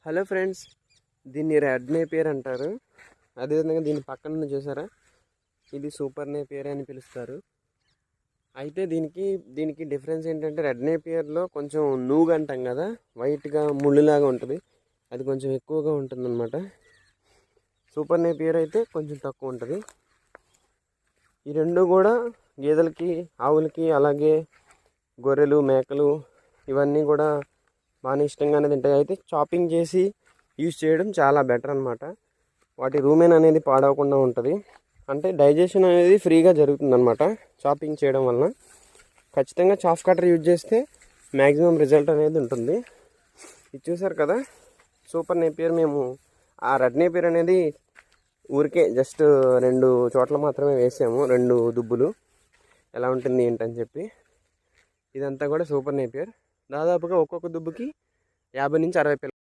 Hello friends, దీన్ని red Napier అంటారు. అదేవిధంగా దీని పక్కన చూసారా, ఇది సూపర్ నేపియర్ అని పిలుస్తారు. అయితే దీనికి డిఫరెన్స్ ఏంటంటే, రెడ్ నేపియర్లో కొంచెం నూగు అంటాం కదా, వైట్గా ముళ్ళులాగా ఉంటుంది, అది కొంచెం ఎక్కువగా ఉంటుంది అన్నమాట. సూపర్ నేపియర్ అయితే కొంచెం తక్కువ ఉంటుంది. ఈ రెండు కూడా గేదెలకి, ఆవులకి, అలాగే గొర్రెలు, మేకలు ఇవన్నీ కూడా బాగా ఇష్టంగానే తింటాయి. అయితే చాపింగ్ చేసి యూజ్ చేయడం చాలా బెటర్ అనమాట. వాటి రూమెన్ అనేది పాడవకుండా ఉంటుంది. అంటే డైజెషన్ అనేది ఫ్రీగా జరుగుతుంది అనమాట చాపింగ్ చేయడం వలన. ఖచ్చితంగా చాఫ్ కటర్ యూజ్ చేస్తే మ్యాక్సిమం రిజల్ట్ అనేది ఉంటుంది. ఇది చూసారు కదా, సూపర్ నేపియర్. మేము ఆ రెడ్ నేపియర్ అనేది ఊరికే జస్ట్ 2 చోట్ల మాత్రమే వేసాము, 2 దుబ్బులు. ఎలా ఉంటుంది ఏంటని చెప్పి. ఇదంతా కూడా సూపర్ నేపియర్. దాదాపుగా ఒక్కొక్క దుబ్బుకి 50 నుంచి 60 పిల్లలు